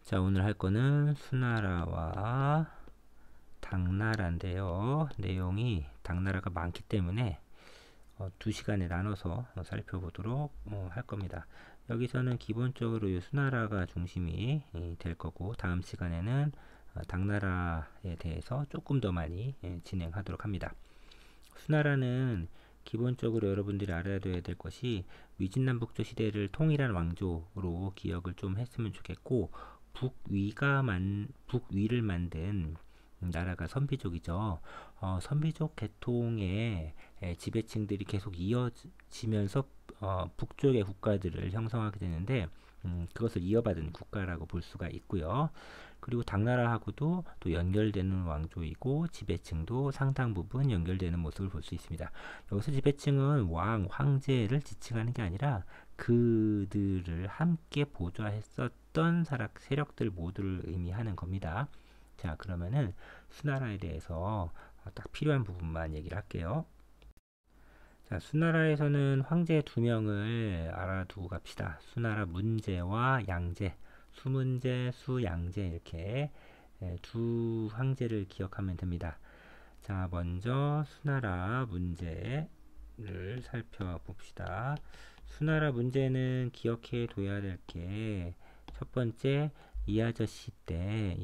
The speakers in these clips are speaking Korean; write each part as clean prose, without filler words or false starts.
자, 오늘 할 거는 수나라와 당나라인데요. 내용이 당나라가 많기 때문에 2시간에 나눠서 살펴보도록 할 겁니다. 여기서는 기본적으로 이 수나라가 중심이 될 거고, 다음 시간에는 당나라에 대해서 조금 더 많이 진행하도록 합니다. 수나라는 기본적으로 여러분들이 알아야 될 것이 위진남북조 시대를 통일한 왕조로 기억을 좀 했으면 좋겠고, 북위를 만든 나라가 선비족이죠. 선비족 계통의 지배층들이 계속 이어지면서 북쪽의 국가들을 형성하게 되는데, 그것을 이어받은 국가라고 볼 수가 있고요. 그리고 당나라하고도 또 연결되는 왕조이고 지배층도 상당 부분 연결되는 모습을 볼 수 있습니다. 여기서 지배층은 왕, 황제를 지칭하는 게 아니라 그들을 함께 보좌했었던 세력들 모두를 의미하는 겁니다. 자, 그러면은 수나라에 대해서 딱 필요한 부분만 얘기를 할게요. 자, 수나라에서는 황제 2명을 알아두고 갑시다. 수나라 문제와 양제, 수문제, 수양제 이렇게 두 황제를 기억하면 됩니다. 자, 먼저 수나라 문제를 살펴봅시다. 수나라 문제는 기억해 둬야 될 게 첫 번째, 이 아저씨 때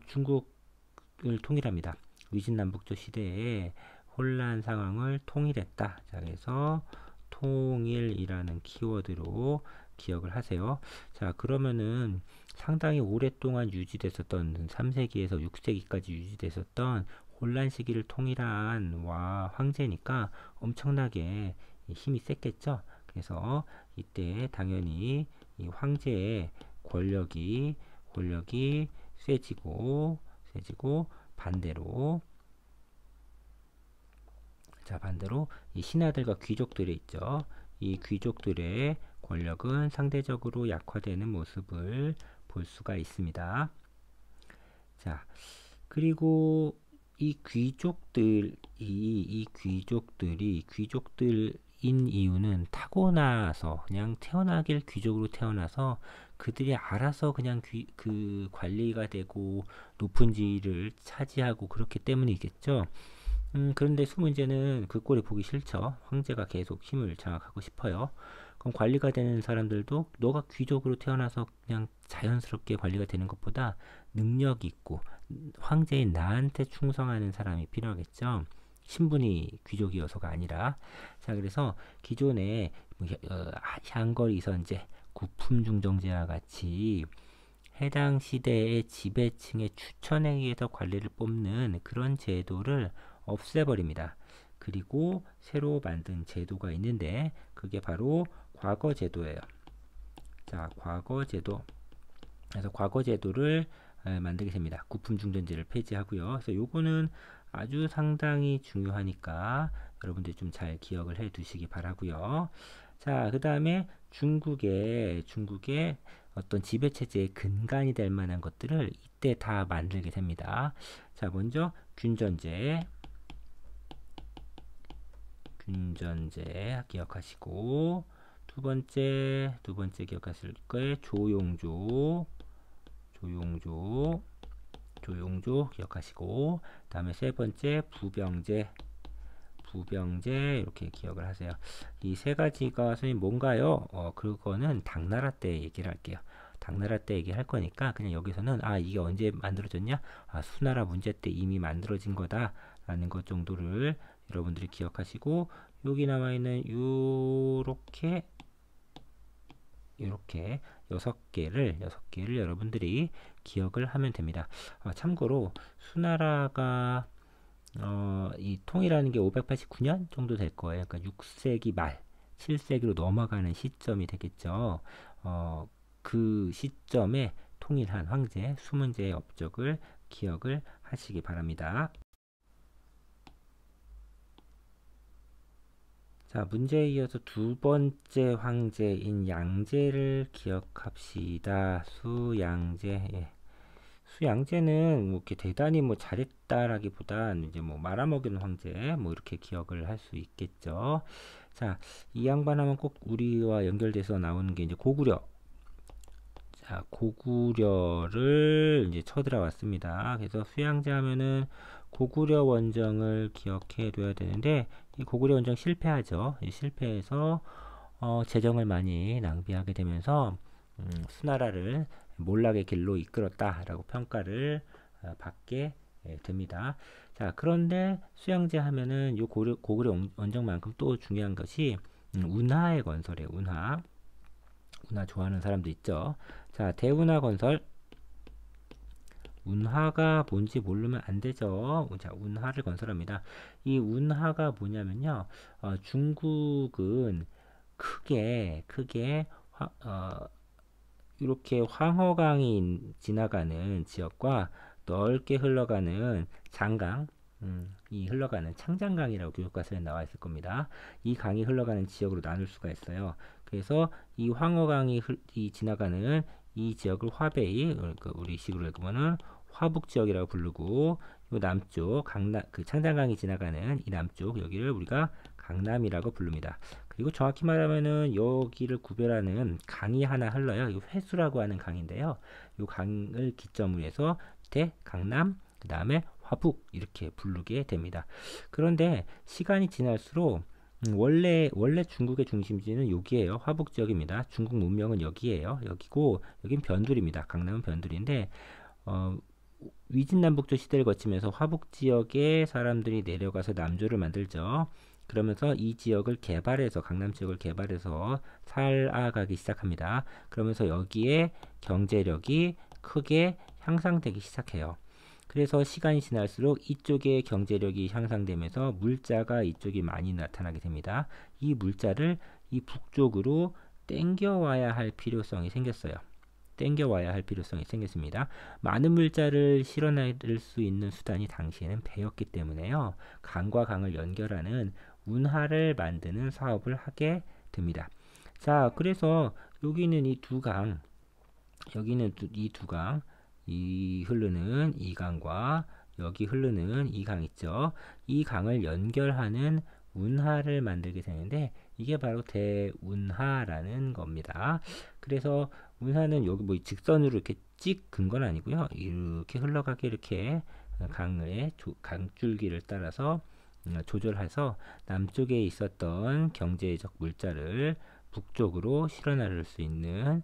중국을 통일합니다. 위진남북조 시대에 혼란 상황을 통일했다. 자, 그래서 통일이라는 키워드로 기억을 하세요. 자, 그러면은 상당히 오랫동안 유지됐었던 3세기에서 6세기까지 유지됐었던 혼란 시기를 통일한 황제니까 엄청나게 힘이 셌겠죠. 그래서 이때 당연히 이 황제의 권력이 세지고 반대로 이 신하들과 귀족들이 있죠. 이 귀족들의 권력은 상대적으로 약화되는 모습을 볼 수가 있습니다. 자, 그리고 이 귀족들이 귀족들인 이유는 타고나서 그냥 태어나길 귀족으로 태어나서 그들이 알아서 그냥 그 관리가 되고 높은 지위를 차지하고 그렇기 때문이겠죠. 그런데 수문제는 그 꼴이 보기 싫죠. 황제가 계속 힘을 장악하고 싶어요. 그럼 관리가 되는 사람들도 너가 귀족으로 태어나서 그냥 자연스럽게 관리가 되는 것보다 능력 있고 황제인 나한테 충성하는 사람이 필요하겠죠. 신분이 귀족이어서가 아니라. 자, 그래서 기존의 향거리 선제, 구품중정제와 같이 해당 시대의 지배층의 추천에 의해서 관리를 뽑는 그런 제도를 없애버립니다. 그리고 새로 만든 제도가 있는데 그게 바로 과거제도예요. 자, 과거제도. 그래서 과거제도를 만들게 됩니다. 구품중전제를 폐지하고요. 그래서 요거는 아주 상당히 중요하니까 여러분들이 좀 잘 기억을 해 두시기 바라고요. 자, 그 다음에 중국의 어떤 지배체제의 근간이 될 만한 것들을 이때 다 만들게 됩니다. 자, 먼저 균전제 기억하시고, 두 번째 기억하실 거에 조용조 기억하시고, 다음에 세 번째 부병제 이렇게 기억을 하세요. 이 세 가지가 선생님 뭔가요? 그거는 당나라 때 얘기를 할게요. 당나라 때 얘기할 거니까 그냥 여기서는 이게 언제 만들어졌냐? 수나라 문제 때 이미 만들어진 거다 라는 것 정도를 여러분들이 기억하시고, 여기 남아있는 요렇게 6개를 여러분들이 기억을 하면 됩니다. 참고로 수나라가 이 통일하는 게 589년 정도 될 거예요. 그러니까 6세기 말 7세기로 넘어가는 시점이 되겠죠. 그 시점에 통일한 황제 수문제의 업적을 기억을 하시기 바랍니다. 자, 문제에 이어서 두 번째 황제인 양제를 기억합시다. 수양제. 예. 수양제는 뭐 이렇게 대단히 뭐 잘했다라기보단 이제 뭐 말아먹이는 황제 뭐 이렇게 기억을 할 수 있겠죠. 자, 이 양반 하면 꼭 우리와 연결돼서 나오는 게 이제 고구려. 자, 고구려를 이제 쳐들어왔습니다. 그래서 수양제 하면은 고구려 원정을 기억해 둬야 되는데, 이 고구려 원정 실패하죠. 이 실패해서 재정을 많이 낭비하게 되면서 수나라를 몰락의 길로 이끌었다라고 평가를 받게 됩니다. 자, 그런데 수양제 하면은 요 고구려 원정만큼 또 중요한 것이 운하의 건설이에요. 운하. 운하 좋아하는 사람도 있죠. 자, 대운하 건설. 운하가 뭔지 모르면 안 되죠. 자, 운하를 건설합니다. 이 운하가 뭐냐면요. 중국은 크게 이렇게 황허강이 지나가는 지역과 넓게 흘러가는 장강, 이 흘러가는 창장강이라고 교육과서에 나와 있을 겁니다. 이 강이 흘러가는 지역으로 나눌 수가 있어요. 그래서 이 황허강이 지나가는 이 지역을 화베이, 그러니까 우리 식으로 읽으면은 화북 지역이라고 부르고, 요 남쪽 강남 그 창장강이 지나가는 이 남쪽 여기를 우리가 강남이라고 부릅니다. 그리고 정확히 말하면은 여기를 구별하는 강이 하나 흘러요. 이 회수라고 하는 강인데요. 이 강을 기점으로 해서 밑에 강남, 그 다음에 화북 이렇게 부르게 됩니다. 그런데 시간이 지날수록 원래 중국의 중심지는 여기에요. 화북 지역입니다. 중국 문명은 여기에요. 여기고 여긴 변두리입니다. 강남은 변두리인데 위진남북조 시대를 거치면서 화북 지역에 사람들이 내려가서 남조를 만들죠. 그러면서 이 지역을 개발해서 강남 지역을 개발해서 살아가기 시작합니다. 그러면서 여기에 경제력이 크게 향상되기 시작해요. 그래서 시간이 지날수록 이쪽의 경제력이 향상되면서 물자가 이쪽이 많이 나타나게 됩니다. 이 물자를 이 북쪽으로 땡겨와야 할 필요성이 생겼어요. 땡겨와야 할 필요성이 생겼습니다. 많은 물자를 실어낼 수 있는 수단이 당시에는 배였기 때문에요. 강과 강을 연결하는 운하를 만드는 사업을 하게 됩니다. 자, 그래서 여기는 이 두 강, 여기는 이 두 강, 이 흐르는 이 강과 여기 흐르는 이 강 있죠. 이 강을 연결하는 운하를 만들게 되는데 이게 바로 대운하라는 겁니다. 그래서 운하는 여기 뭐 직선으로 이렇게 찍 근 건 아니고요. 이렇게 흘러가게 이렇게 강의 강줄기를 따라서 조절해서 남쪽에 있었던 경제적 물자를 북쪽으로 실어나를 수 있는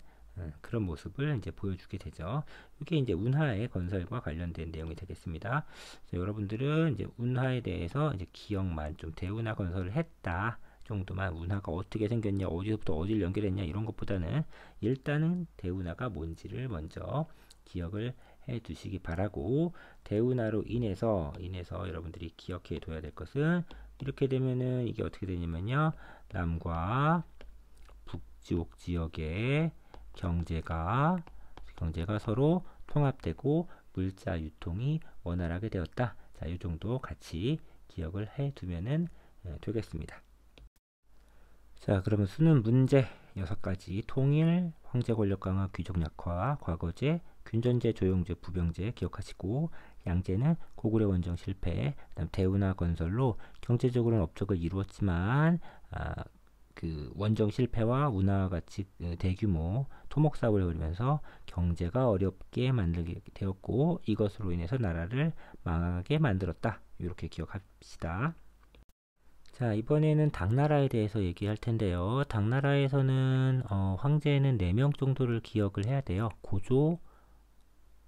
그런 모습을 이제 보여주게 되죠. 이게 이제 운하의 건설과 관련된 내용이 되겠습니다. 여러분들은 이제 운하에 대해서 이제 기억만 좀 대운하 건설을 했다 정도만 운하가 어떻게 생겼냐, 어디서부터 어디를 연결했냐 이런 것보다는 일단은 대운하가 뭔지를 먼저 기억을 해 두시기 바라고, 대운하로 인해서 여러분들이 기억해 둬야 될 것은 이렇게 되면은 이게 어떻게 되냐면요. 남과 북쪽 지역의 경제가 서로 통합되고 물자 유통이 원활하게 되었다. 자, 이 정도 같이 기억을 해 두면은 되겠습니다. 자, 그러면 수능 문제 6가지 통일, 황제 권력 강화, 귀족 약화, 과거제, 균전제, 조용제, 부병제 기억하시고, 양제는 고구려 원정 실패, 그다음 대운하 건설로 경제적으로는 업적을 이루었지만 그 원정 실패와 운하와 같이 대규모 토목 사업을 벌이면서 경제가 어렵게 만들게 되었고 이것으로 인해서 나라를 망하게 만들었다. 이렇게 기억합시다. 자, 이번에는 당나라에 대해서 얘기할 텐데요. 당나라에서는 황제는 4명 정도를 기억을 해야 돼요. 고조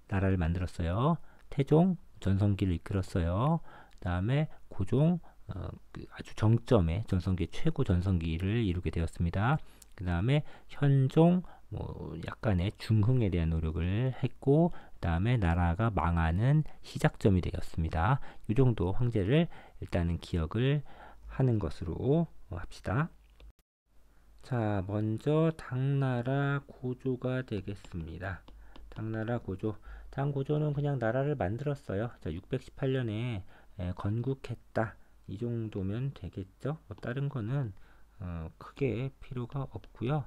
나라를 만들었어요. 태종 전성기를 이끌었어요. 그 다음에 고종 아주 정점의 전성기 최고 전성기를 이루게 되었습니다. 그 다음에 현종 약간의 중흥에 대한 노력을 했고, 그 다음에 나라가 망하는 시작점이 되었습니다. 이 정도 황제를 일단은 기억을 하는 것으로 합시다. 자, 먼저 당나라 고조가 되겠습니다. 당나라 고조. 당고조는 그냥 나라를 만들었어요. 자, 618년에 건국했다. 이 정도면 되겠죠. 다른 거는 크게 필요가 없고요.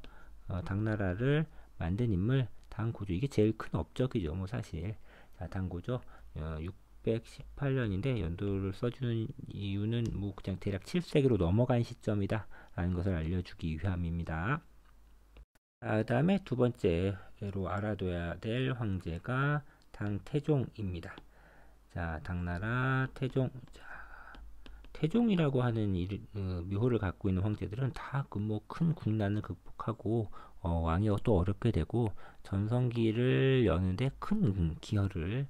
당나라를 만든 인물 당고조, 이게 제일 큰 업적이죠. 뭐 사실. 자, 당고조 618년인데 연도를 써주는 이유는 뭐 그냥 대략 7세기로 넘어간 시점이다 라는 것을 알려주기 위함입니다. 그 다음에 두 번째 번째로 알아둬야 될 황제가 당태종입니다. 자, 당나라 태종. 자, 태종이라고 하는 묘호를 갖고 있는 황제들은 다 그 뭐 큰 국난을 극복하고 왕이 또 어렵게 되고 전성기를 여는데 큰 기여를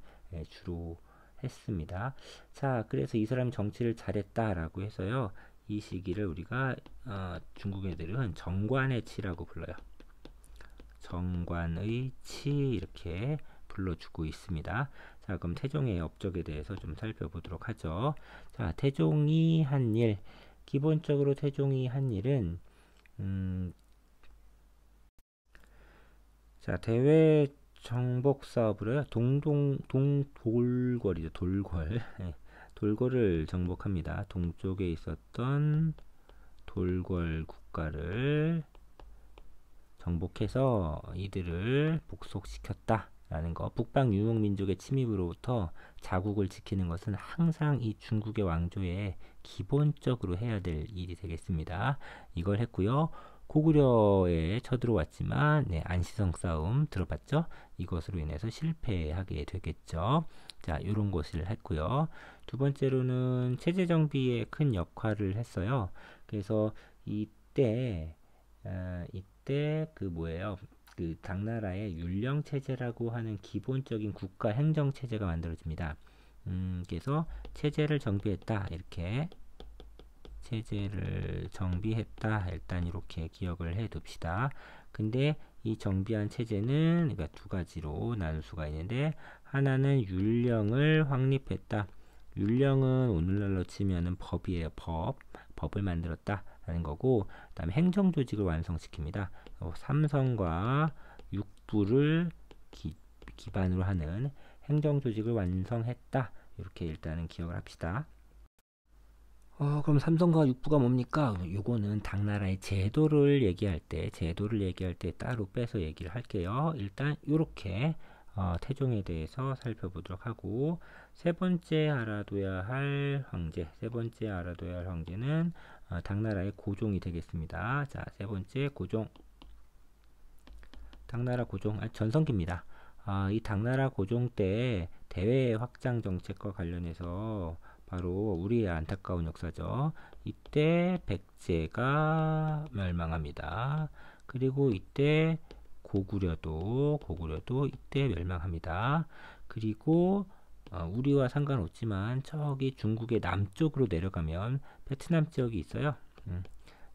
주로 했습니다. 자, 그래서 이 사람이 정치를 잘했다라고 해서요. 이 시기를 우리가 중국 애들은 정관의 치라고 불러요. 정관의 치 이렇게 불러주고 있습니다. 자, 그럼 태종의 업적에 대해서 좀 살펴보도록 하죠. 자, 태종이 한 일. 기본적으로 태종이 한 일은 자, 대외 정복 사업으로요. 동돌궐이죠. 돌궐. 돌궐을 정복합니다. 동쪽에 있었던 돌궐 국가를 정복해서 이들을 복속시켰다라는 거. 북방 유목민족의 침입으로부터 자국을 지키는 것은 항상 이 중국의 왕조의 기본적으로 해야 될 일이 되겠습니다. 이걸 했고요. 고구려에 쳐들어왔지만 안시성 싸움 들어봤죠? 이것으로 인해서 실패하게 되겠죠. 자, 이런 것을 했고요. 두 번째로는 체제 정비에 큰 역할을 했어요. 그래서 이때 그 뭐예요? 그 당나라의 율령 체제라고 하는 기본적인 국가 행정 체제가 만들어집니다. 그래서 체제를 정비했다 이렇게 체제를 정비했다 일단 이렇게 기억을 해 둡시다. 근데 이 정비한 체제는 그러니까 두 가지로 나눌 수가 있는데 하나는 율령을 확립했다. 율령은 오늘날로 치면은 법이에요. 법을 만들었다라는 거고, 그다음에 행정 조직을 완성시킵니다. 삼성과 육부를 기반으로 하는 행정 조직을 완성했다. 이렇게 일단은 기억을 합시다. 그럼 삼성과 육부가 뭡니까? 요거는 당나라의 제도를 얘기할 때 따로 빼서 얘기를 할게요. 일단 요렇게 태종에 대해서 살펴보도록 하고, 세 번째 알아둬야 할 황제는 당나라의 고종이 되겠습니다. 자, 세 번째 고종. 당나라 고종, 전성기입니다. 이 당나라 고종 때 대외 확장 정책과 관련해서 바로 우리의 안타까운 역사죠. 이때 백제가 멸망합니다. 그리고 이때 고구려도 이때 멸망합니다. 그리고 우리와 상관없지만 저기 중국의 남쪽으로 내려가면 베트남 지역이 있어요.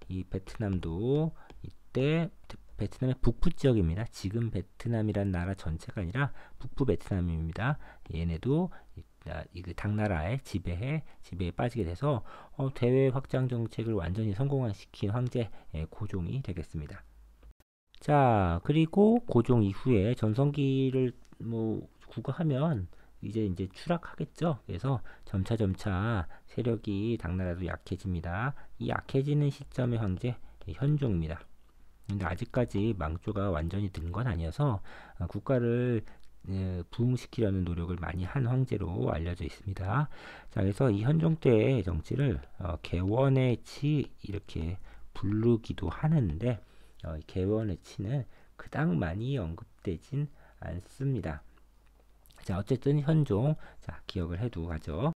이 베트남도 이때 베트남의 북부 지역입니다. 지금 베트남이란 나라 전체가 아니라 북부 베트남입니다. 얘네도 그 당나라의 지배에 빠지게 돼서 대외 확장 정책을 완전히 성공시킨 황제 고종이 되겠습니다. 자, 그리고 고종 이후에 전성기를 뭐 구가하면 이제 추락하겠죠. 그래서 점차 세력이 당나라도 약해집니다. 이 약해지는 시점의 황제 현종입니다. 근데 아직까지 망조가 완전히 든 건 아니어서 국가를 부흥시키려는 노력을 많이 한 황제로 알려져 있습니다. 자, 그래서 이 현종 때의 정치를 개원의 치 이렇게 부르기도 하는데 개원의 치는 그닥 많이 언급되진 않습니다. 자, 어쨌든 현종, 자, 기억을 해두고 가죠.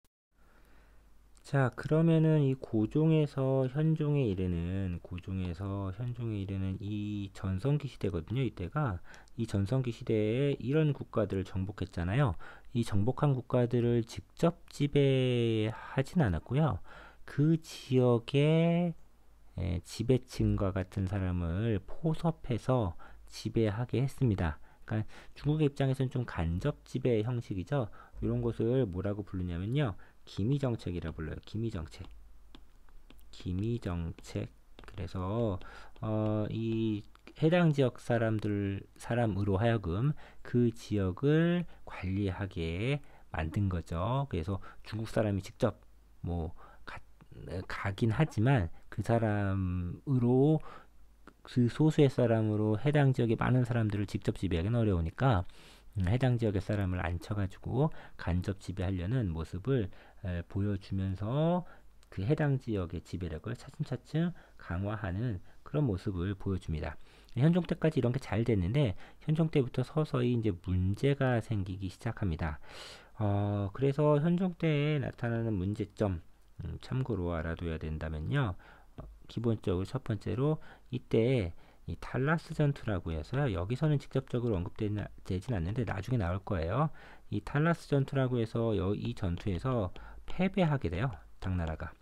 자, 그러면은 이 고종에서 현종에 이르는 이 전성기 시대거든요. 이때가 이 전성기 시대에 이런 국가들을 정복했잖아요. 이 정복한 국가들을 직접 지배하진 않았고요. 그 지역의 지배층과 같은 사람을 포섭해서 지배하게 했습니다. 그러니까 중국의 입장에서는 좀 간접 지배 형식이죠. 이런 것을 뭐라고 부르냐면요. 기미정책이라 불러요. 기미정책. 그래서 이 해당 지역 사람으로 하여금 그 지역을 관리하게 만든 거죠. 그래서 중국 사람이 직접 뭐 가긴 하지만 그 사람으로 그 소수의 사람으로 해당 지역의 많은 사람들을 직접 지배하기는 어려우니까 해당 지역의 사람을 앉혀가지고 간접 지배하려는 모습을 보여주면서 그 해당 지역의 지배력을 차츰 강화하는 그런 모습을 보여줍니다. 현종 때까지 이런 게 잘 됐는데 현종 때부터 서서히 이제 문제가 생기기 시작합니다. 그래서 현종 때에 나타나는 문제점 참고로 알아둬야 된다면요. 기본적으로 첫 번째로 이때 이 달라스 전투라고 해서요. 여기서는 직접적으로 언급되진 않는데 나중에 나올 거예요. 이 달라스 전투라고 해서 이 전투에서 패배하게 돼요. 당나라가.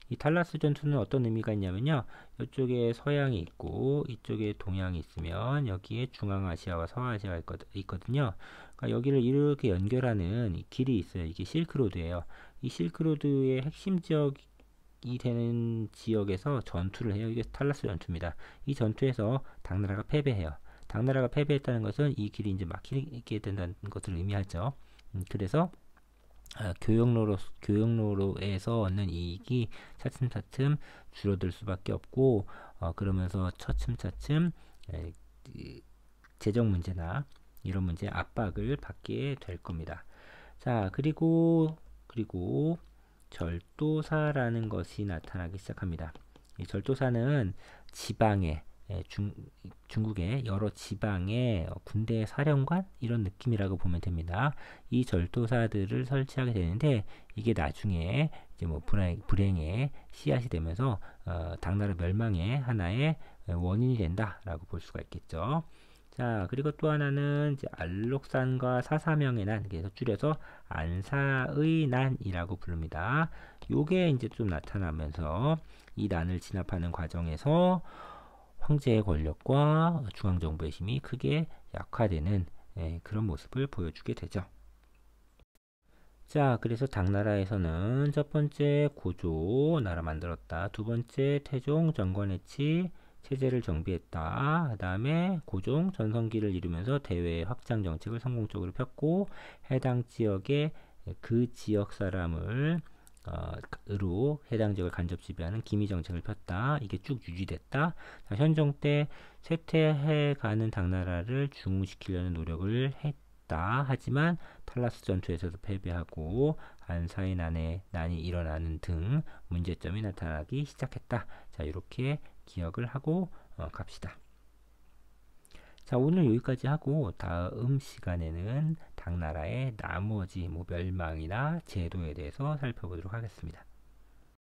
이 달라스 전투는 어떤 의미가 있냐면요. 이쪽에 서양이 있고 이쪽에 동양이 있으면 여기에 중앙아시아와 서아시아가 있거든요. 그러니까 여기를 이렇게 연결하는 이 길이 있어요. 이게 실크로드예요. 이 실크로드의 핵심 지역이 되는 지역에서 전투를 해요. 이게 탈라스 전투입니다. 이 전투에서 당나라가 패배해요. 당나라가 패배했다는 것은 이 길이 이제 막히게 된다는 것을 의미하죠. 그래서 교역로에서 얻는 이익이 차츰차츰 줄어들 수밖에 없고, 그러면서 차츰차츰 재정 문제나 이런 문제 압박을 받게 될 겁니다. 자, 그리고 절도사라는 것이 나타나기 시작합니다. 이 절도사는 지방에 중국의 여러 지방의 군대 사령관 이런 느낌이라고 보면 됩니다. 이 절도사들을 설치하게 되는데 이게 나중에 이제 뭐 불행의 씨앗이 되면서 당나라 멸망의 하나의 원인이 된다라고 볼 수가 있겠죠. 자, 그리고 또 하나는 이제 알록산과 사사명의 난, 그래서 줄여서 안사의 난이라고 부릅니다. 요게 이제 좀 나타나면서 이 난을 진압하는 과정에서 황제의 권력과 중앙정부의 힘이 크게 약화되는 그런 모습을 보여주게 되죠. 자, 그래서 당나라에서는 첫 번째 고조 나라 만들었다. 두 번째 태종 정권해치 체제를 정비했다. 그 다음에 고종 전성기를 이루면서 대외 확장 정책을 성공적으로 폈고 해당 지역의 그 지역 사람을 으로 해당 지역을 간접 지배하는 기미 정책을 폈다. 이게 쭉 유지됐다. 자, 현종 때 쇠퇴해가는 당나라를 중흥시키려는 노력을 했다. 하지만 탈라스 전투에서도 패배하고 안사의 난이 일어나는 등 문제점이 나타나기 시작했다. 자, 이렇게 기억을 하고 갑시다. 자, 오늘 여기까지 하고 다음 시간에는 당나라의 나머지 멸망이나 제도에 대해서 살펴보도록 하겠습니다.